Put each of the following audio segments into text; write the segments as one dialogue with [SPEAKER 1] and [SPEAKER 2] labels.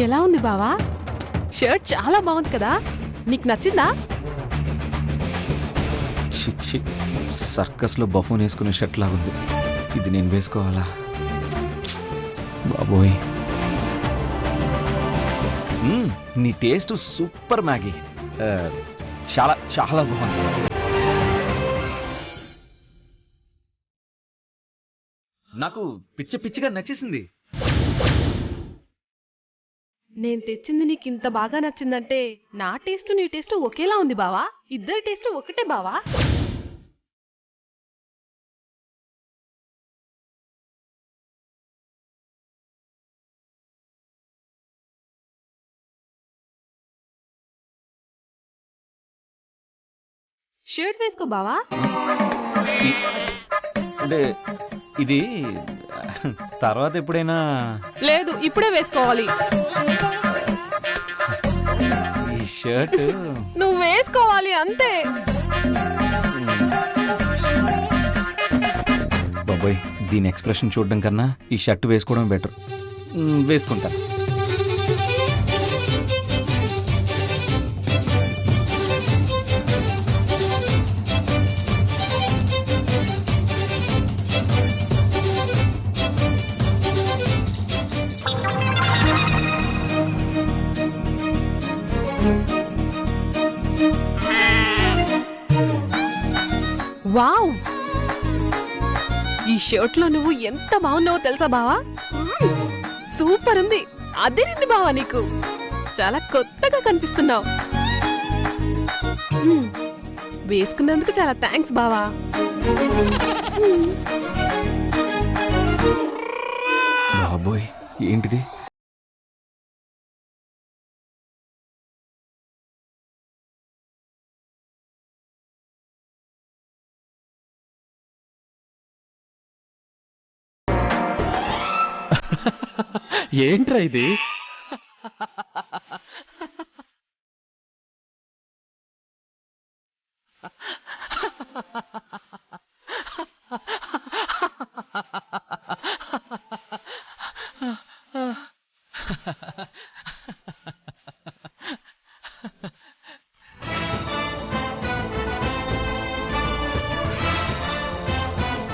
[SPEAKER 1] ఎలా ఉంది బావా? షర్ట్ చాలా బాగుంది కదా, నీకు నచ్చిందా?
[SPEAKER 2] చిచ్చి, సర్కస్లో బఫూన్ వేసుకునే షర్ట్ లాగుంది. ఇది నేను వేసుకోవాలా? బాబోయ్, నీ టేస్ట్ సూపర్ మ్యాగీ. చాలా చాలా బాగుంది. నాకు పిచ్చి పిచ్చిగా నచ్చేసింది.
[SPEAKER 1] నేను తెచ్చింది నీకు ఇంత బాగా నచ్చిందంటే నా టేస్ట్ నీ టేస్ట్ ఒకేలా ఉంది బావా. ఇద్దరి టేస్ట్ ఒకటే బావా. షర్ట్ వేసుకో బావా.
[SPEAKER 2] అంటే ఇది తర్వాత ఎప్పుడైనా?
[SPEAKER 1] లేదు, ఇప్పుడే వేసుకోవాలి.
[SPEAKER 2] ఈ షర్ట్
[SPEAKER 1] నువ్వు వేసుకోవాలి అంతే.
[SPEAKER 2] బాబోయ్, దీని ఎక్స్ప్రెషన్ చూడడం కన్నా ఈ షర్ట్ వేసుకోవడం బెటర్. వేసుకుంటా.
[SPEAKER 1] వావ్, ఈ షర్ట్ లో నువ్వు ఎంత బాగున్నావో తెలుసా బావా. సూపర్ ఉంది, అదిరింది బావా. నీకు చాలా కొత్తగా కనిపిస్తున్నావు. వేసుకున్నందుకు చాలా థ్యాంక్స్ బావా.
[SPEAKER 2] బాబోయ్, ఏంటిది?
[SPEAKER 3] ఏంట్రా ఇది?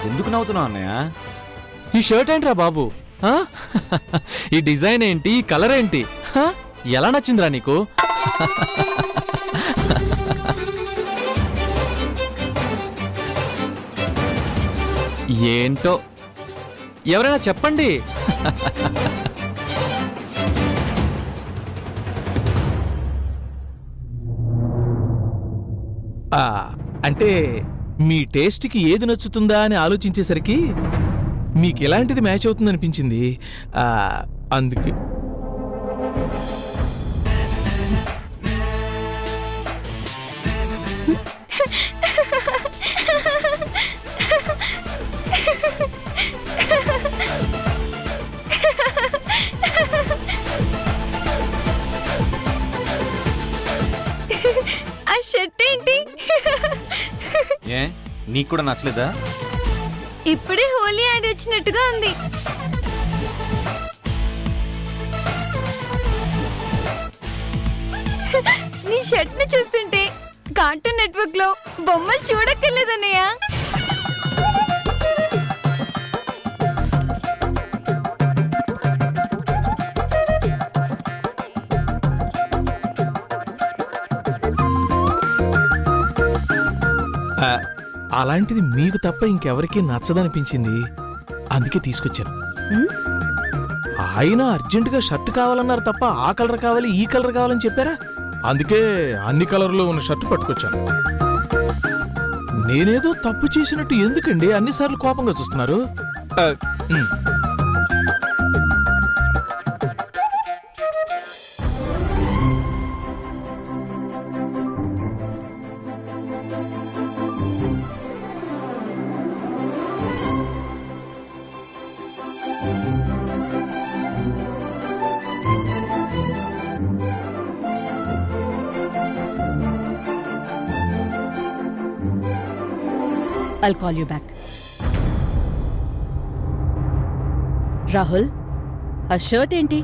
[SPEAKER 2] ఎందుకు నవ్వుతున్నావు అన్నయ్య?
[SPEAKER 3] ఈ షర్ట్ ఏంట్రా బాబు? ఈ డిజైన్ ఏంటి? ఈ కలర్ ఏంటి? ఎలా నచ్చిందిరా నీకు? ఏంటో, ఎవరైనా చెప్పండి.
[SPEAKER 4] అంటే మీ టేస్ట్కి ఏది నచ్చుతుందా అని ఆలోచించేసరికి మీకు ఎలాంటిది మ్యాచ్ అవుతుందనిపించింది. అందుకే
[SPEAKER 5] ఆ షర్ట్ ఏంటి?
[SPEAKER 2] ఏ, నీకు కూడా నచ్చలేదా?
[SPEAKER 5] ఇప్పుడే హోలీ యాడ్ వచ్చినట్టుగా ఉంది. నీ షర్ట్ ని చూస్తుంటే కార్టూన్ నెట్వర్క్ లో బొమ్మలు చూడక్కర్లేదన్నయ్య.
[SPEAKER 4] అలాంటిది మీకు తప్ప ఇంకెవరికీ నచ్చదనిపించింది, అందుకే తీసుకొచ్చాను. ఆయన అర్జెంటుగా షర్ట్ కావాలన్నారు తప్ప ఆ కలర్ కావాలి ఈ కలర్ కావాలని చెప్పారా? అందుకే అన్ని కలర్లో ఉన్న షర్ట్ పట్టుకొచ్చాను. నేనేదో తప్పు చేసినట్టు ఎందుకండి అన్నిసార్లు కోపంగా చూస్తున్నారు?
[SPEAKER 6] I'll call you back. Rahul, ఆ షర్ట్ ఏంటి?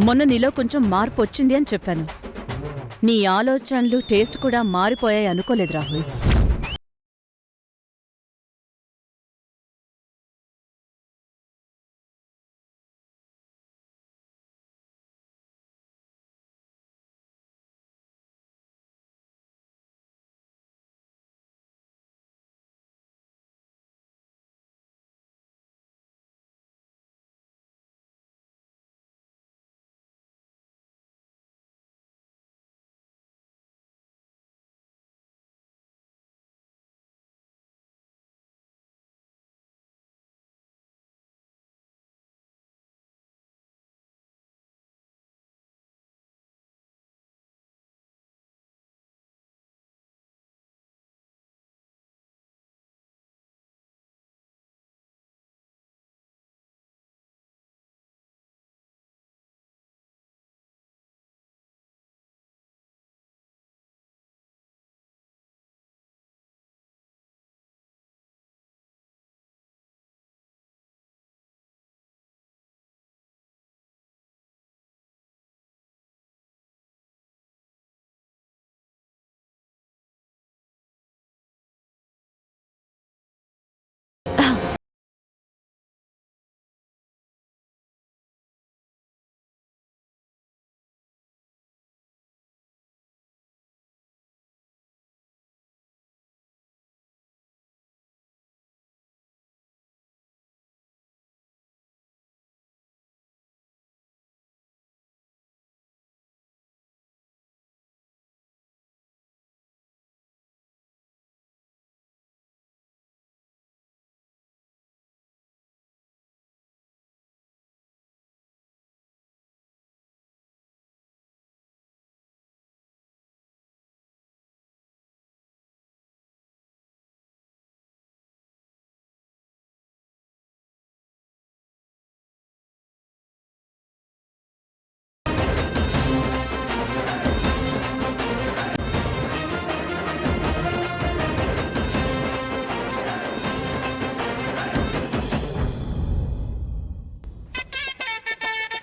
[SPEAKER 6] మొన్న నీలో కొంచెం మార్పు వచ్చింది అని చెప్పాను. నీ ఆలోచనలు టేస్ట్ కూడా మారిపోయాయి అనుకోలేదు రాహుల్.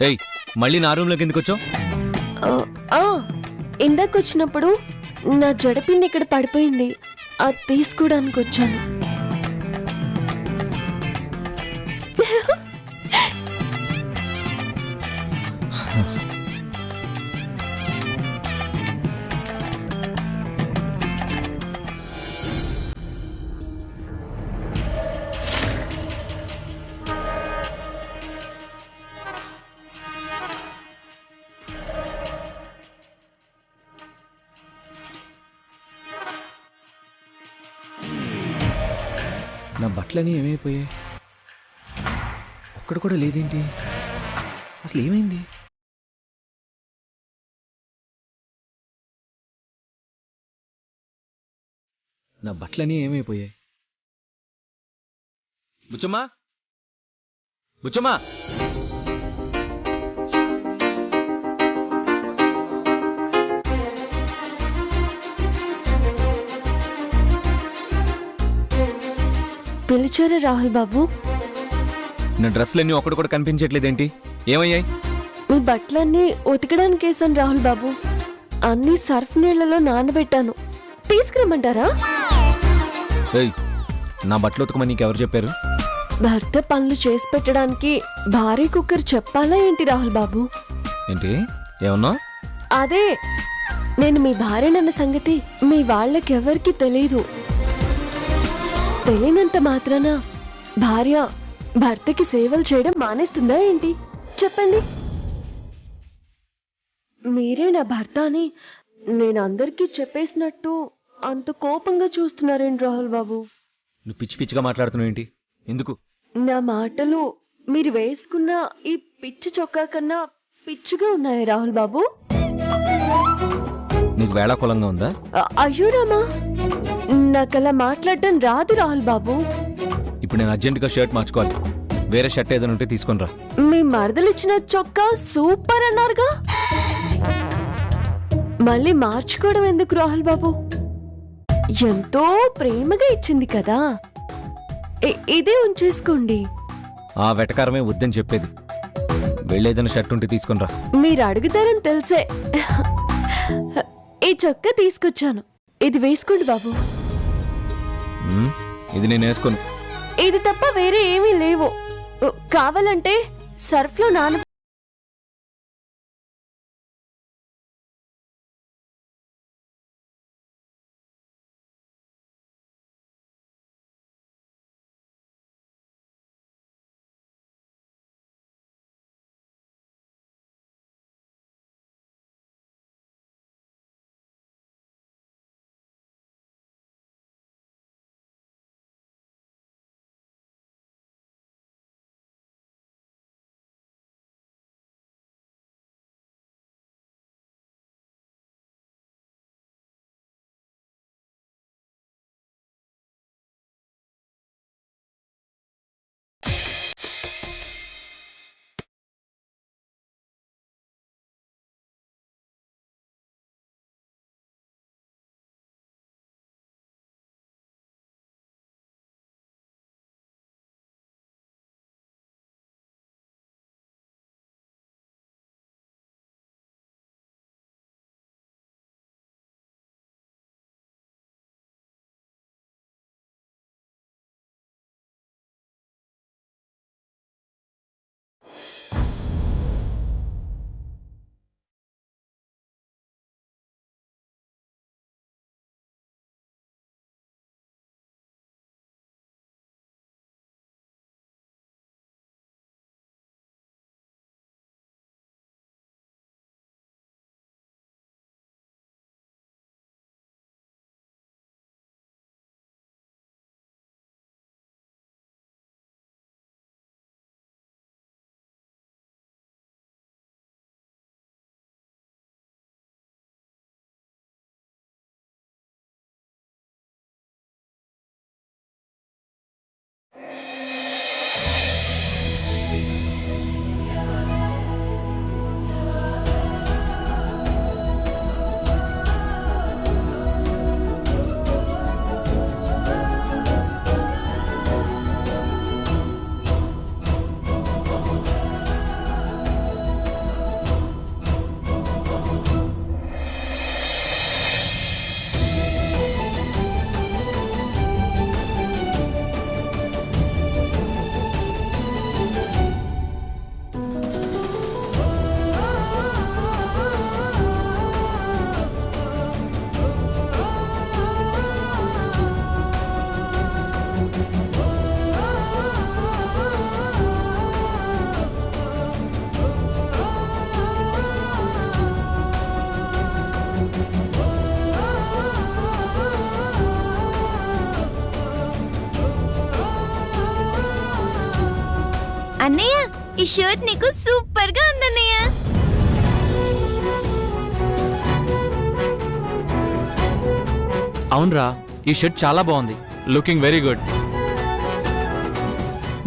[SPEAKER 2] ఏయ్, మళ్ళీ నా రూమ్లోకి ఎందుకు వచ్చావు?
[SPEAKER 7] ఇందాక వచ్చినప్పుడు నా జడపిన్ని ఇక్కడ పడిపోయింది, అది తీసుకోవడానికి వచ్చాను.
[SPEAKER 2] నా బట్టలన్నీ ఏమైపోయాయి? ఒక్కడ కూడా లేదేంటి? అసలు ఏమైంది? నా బట్టలన్నీ ఏమైపోయాయి? బుచ్చమ్మా, బుచ్చమ్మా!
[SPEAKER 7] పిలిచారా రాహుల్ బాబు?
[SPEAKER 2] నా డ్రెస్సులన్నీ ఒక్కడు కూడా కనిపించట్లేదేంటి? ఏమయ్యాయి?
[SPEAKER 7] మీ బట్టలన్నీ ఉతకడానికి వేసాను రాహుల్ బాబు. అన్ని సర్ఫ్ నీళ్లలో నానబెట్టాను, తీసుకురమ్మంటారా?
[SPEAKER 2] ఏయ్, నా బట్టలు ఉతకమని నీకెవరు చెప్పారు?
[SPEAKER 7] భర్త పనులు చేసి పెట్టడానికి భారీ కుక్కర్ చెప్పాలా ఏంటి రాహుల్ బాబు?
[SPEAKER 2] ఏంటి ఏమన్నా?
[SPEAKER 7] అదే, నేను మీ భార్యనన్న సంగతి మీ వాళ్ళకెవరికి తెలీదు. తెలియనంత మాత్రాన భార్య భర్తకి సేవలు చేయడం మానేస్తుందా ఏంటి? చెప్పండి. మీరే నా భర్త అని నేను అందరికీ చెప్పేసినట్టు అంత కోపంగా చూస్తున్నారేంటి రాహుల్ బాబు?
[SPEAKER 2] నువ్వు పిచ్చి పిచ్చిగా మాట్లాడుతున్నావు ఏంటి? ఎందుకు?
[SPEAKER 7] నా మాటలు మీరు వేసుకున్న ఈ పిచ్చి చొక్కా కన్నా పిచ్చిగా ఉన్నాయా రాహుల్ బాబు?
[SPEAKER 2] నీకు వేళాకులంగా ఉందా?
[SPEAKER 7] అయ్యో రామా, నాకలా మాట్లాడటం రాదు రాహుల్ బాబు.
[SPEAKER 2] ఇప్పుడు నేను అర్జెంటుగా షర్ట్ మార్చుకోవాలి. వేరే షర్ట్ ఏదైనా ఉంటే తీసుకొని రా.
[SPEAKER 7] మీ మరదలిచ్చిన చొక్కా సూపర్ అన్నారుగా, మళ్ళీ మార్చుకోవడం ఎందుకు రాహుల్ బాబు? ఎంతో ప్రేమగా ఇచ్చింది కదా, ఇదే ఉంచేసుకోండి.
[SPEAKER 2] ఆ వెటకారమే వద్దని చెప్పేది. వెళ్ళేదైనా షర్ట్ ఉంటే తీసుకుని రా.
[SPEAKER 7] మీరు అడుగుతారని తెలిసే ఈ చొక్కా తీసుకొచ్చాను. ఇది వేసుకోండి బాబు.
[SPEAKER 2] ఇది నేను వేసుకోను.
[SPEAKER 7] ఇది తప్ప వేరే ఏమీ లేవు. కావాలంటే సర్ఫ్లో నాన
[SPEAKER 5] అన్నయ్య, ఈ షర్ట్ నీకు సూపర్ గా ఉందన్నయ్య.
[SPEAKER 3] అవునరా, ఈ షర్ట్ చాలా బాగుంది. Looking very good.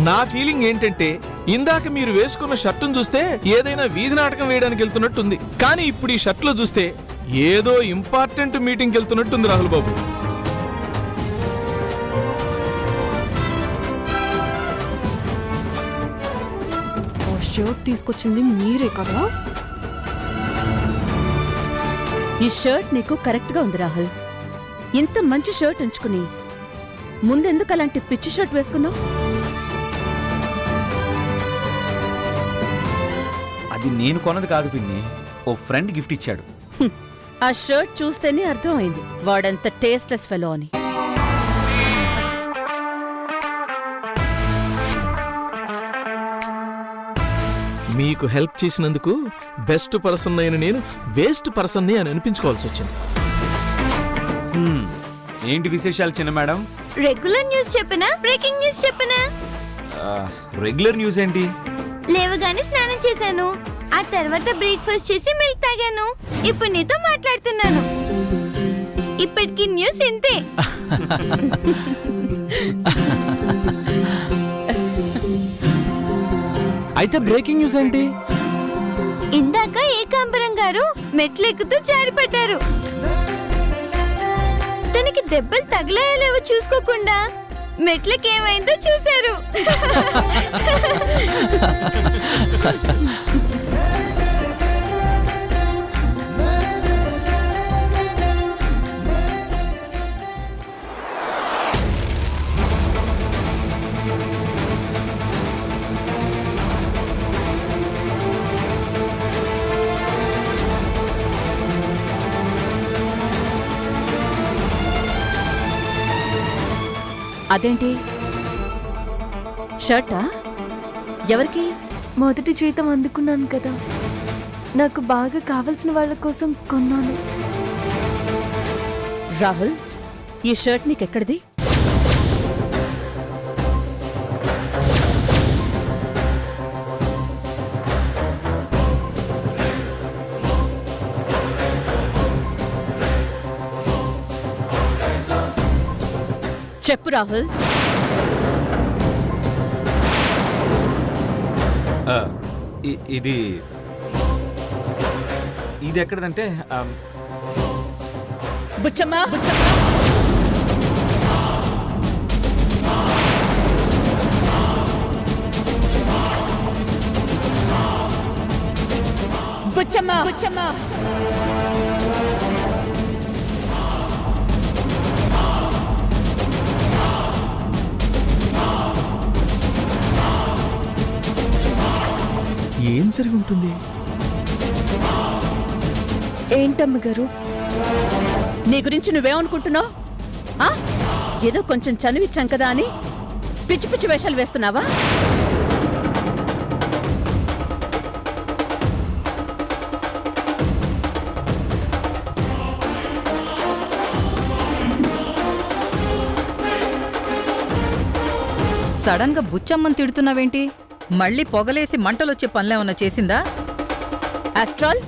[SPEAKER 4] నా ఫీలింగ్ ఏంటంటే ఇందాక మీరు వేసుకున్న షర్టును చూస్తే ఏదైనా వీధి నాటకం వేయడానికి వెళ్తున్నట్టుంది. కానీ ఇప్పుడు ఈ షర్ట్లో చూస్తే ఏదో ఇంపార్టెంట్ మీటింగ్కి వెళ్తున్నట్టుంది రాహుల్ బాబు.
[SPEAKER 1] షర్ట్ తీసుకొచ్చింది మీరే కదా?
[SPEAKER 6] ఈ షర్ట్ నీకు కరెక్ట్ గా ఉంది రాహుల్. ఇంత మంచి షర్ట్ ఉంచుకుని ముందెందుకు అలాంటి పిచ్చి షర్ట్ వేసుకున్నావు?
[SPEAKER 2] అది నేను కొన్నది కాదు పిన్ని, ఓ ఫ్రెండ్ గిఫ్ట్ ఇచ్చాడు.
[SPEAKER 6] ఆ షర్ట్ చూస్తేనే అర్థమైంది వాడంత టేస్ట్లెస్ ఫెలో అని.
[SPEAKER 4] మీకు హెల్ప్ చేసినందుకు బెస్ట్ పర్సన్ అయిన నేను వేస్ట్ పర్సన్ని అని అనిపించుకోవాల్సి వచ్చింది.
[SPEAKER 2] ఏంటి విశేషాలు చిన్న మేడం?
[SPEAKER 5] రెగ్యులర్ న్యూస్ చెప్పనా, బ్రేకింగ్ న్యూస్ చెప్పనా?
[SPEAKER 2] రెగ్యులర్ న్యూస్ ఏంటి?
[SPEAKER 5] లేవగానే స్నానం చేశాను, ఆ తర్వాత బ్రేక్ఫాస్ట్ చేసి మిల్క్ తాగాను, ఇప్పుడు నీతో మాట్లాడుతున్నాను. ఇప్పటికి న్యూస్ ఇంతే.
[SPEAKER 3] అయితే బ్రేకింగ్ న్యూస్ ఏంటి?
[SPEAKER 5] ఇందాక ఏకాంబరం గారు మెట్లెక్కుతూ జారిపడ్డారు. తనకి దెబ్బలు తగిలాయో లేవో చూసుకోకుండా మెట్లకి ఏమైందో చూశారు.
[SPEAKER 6] అదేంటి షర్టా? ఎవరికి?
[SPEAKER 7] మొదటి జీతం అందుకున్నాను కదా, నాకు బాగా కావలసిన వాళ్ళ కోసం కొన్నాను.
[SPEAKER 6] రాహుల్, ఈ షర్ట్ నీకెక్కడిది? చెప్పు రాహుల్.
[SPEAKER 2] ఇది ఇది ఎక్కడదంటే
[SPEAKER 6] బుచ్చమ్మా, బుచ్చమ్మా, బుచ్చమ్మా.
[SPEAKER 4] ఏం జరిగి ఉంటుంది?
[SPEAKER 7] ఏంటమ్మగారు?
[SPEAKER 6] నీ గురించి నువ్వేమనుకుంటున్నావు? ఏదో కొంచెం చనువిచ్చాం కదా అని పిచ్చి పిచ్చి వేషాలు వేస్తున్నావా?
[SPEAKER 8] సడన్ గా బుచ్చమ్మని తిడుతున్నావేంటి? మళ్ళీ పొగలేసి మంటలొచ్చే పనులేమన్నా చేసిందా?
[SPEAKER 6] ఆఫ్టర్ ఆల్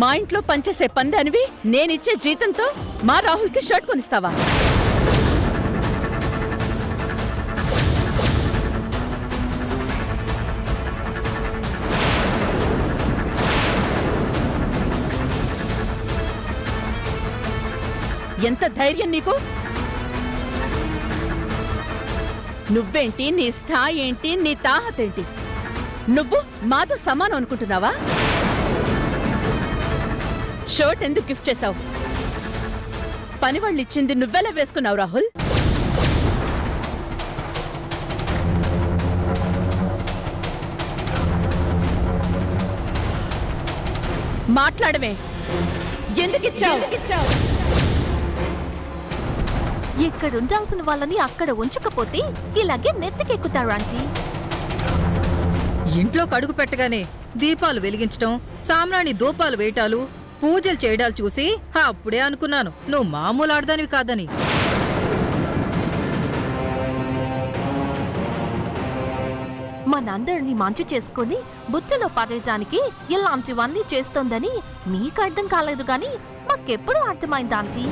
[SPEAKER 6] మా ఇంట్లో పనిచేసే పందానివి నేనిచ్చే జీతంతో మా రాహుల్కి షర్ట్ కొనిస్తావా? ఎంత ధైర్యం నీకు? నువ్వేంటి, నీ స్థాయి ఏంటి, నీ తాహతేంటి? నువ్వు మాతో సమానం అనుకుంటున్నావా? షర్ట్ ఎందుకు గిఫ్ట్ చేశావు? పని వాళ్ళు ఇచ్చింది నువ్వెలా వేసుకున్నావు రాహుల్? మాట్లాడమే. ఎందుకు ఇచ్చావు?
[SPEAKER 9] ఇక్కడ ఉండాల్సిన వాళ్ళని అక్కడ ఉంచకపోతే ఇలాగే నెత్తికెక్కుతారు ఆంటీ.
[SPEAKER 8] ఇంట్లో కడుగు పెట్టగానే దీపాలు వెలిగించటం, సామ్రాణి దూపాలు వేయటాలు, పూజలు చేయడాలు చూసి అప్పుడే అనుకున్నాను నువ్వు మామూలు ఆడదానివి కాదని.
[SPEAKER 9] మనందరినీ మంచి చేసుకుని బుట్టలో పడేయటానికి ఇలాంటివన్నీ చేస్తోందని మీకు అర్థం కాలేదు గాని మాకెప్పుడు అర్థమైంది ఆంటీ.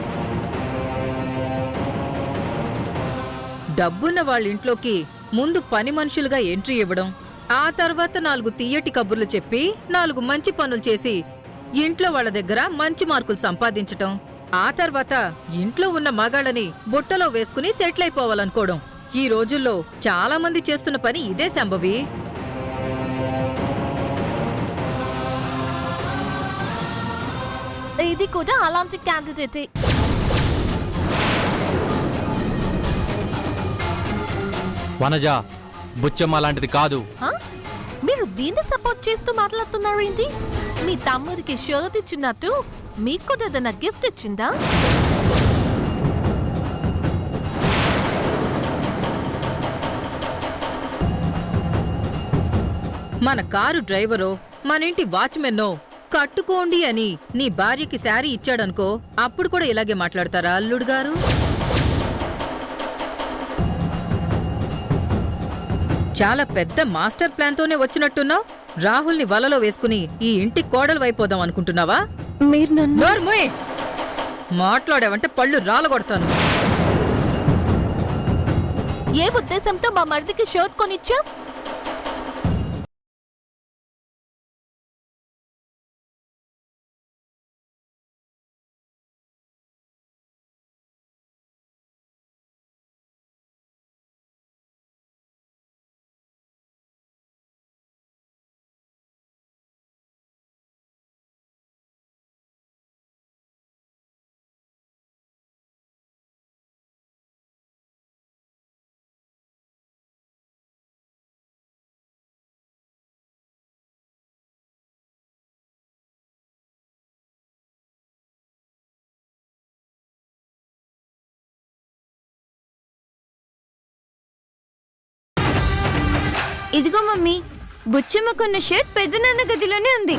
[SPEAKER 8] డబ్బున్న వాళ్ళ ఇంట్లోకి ముందు పని మనుషులుగా ఎంట్రీ ఇవ్వడం, ఆ తర్వాత 4 తియ్యటి కబుర్లు చెప్పి 4 మంచి పనులు చేసి ఇంట్లో వాళ్ళ దగ్గర మంచి మార్కులు సంపాదించటం, ఆ తర్వాత ఇంట్లో ఉన్న మగాళ్ళని బుట్టలో వేసుకుని సెటిల్ అయిపోవాలనుకోవడం. ఈ రోజుల్లో చాలా మంది చేస్తున్న పని ఇదే సంభవి.
[SPEAKER 9] ఇది కూడా అలాంటి క్యాండిడేటే.
[SPEAKER 3] వనజ, బుచ్చమ్మ లాంటిది కాదు.
[SPEAKER 9] మీరు దీన్ని సపోర్ట్ చేస్తూ మాట్లాడుతున్నారు ఏంటి? మీ తమ్ముడికి షర్ట్ ఇచ్చినట్టు మీకు కూడా ఏదైనా గిఫ్ట్ ఇచ్చిందా?
[SPEAKER 8] మన కారు డ్రైవరో మన ఇంటి వాచ్మెన్నో కట్టుకోండి అని నీ భార్యకి శారీ ఇచ్చాడనుకో, అప్పుడు కూడా ఇలాగే మాట్లాడతారా అల్లుడు గారు? చాలా పెద్ద మాస్టర్ ప్లాన్తోనే వచ్చినట్టున్నావు. రాహుల్ని వలలో వేసుకుని ఈ ఇంటి కోడలు వైపోదాం అనుకుంటున్నావా?
[SPEAKER 7] మీరు నన్ను
[SPEAKER 8] నోర్మోయ్! మాట్లాడావంటే పళ్ళు రాలగొడతాను.
[SPEAKER 9] ఏ ఉద్దేశంతో మా మరిదికి షర్ట్ కొనిచ్చా?
[SPEAKER 5] ఇదిగో మమ్మీ, బుచ్చమ్మ కొన్న షర్ట్ పెద్దనాన్న గదిలోనే ఉంది.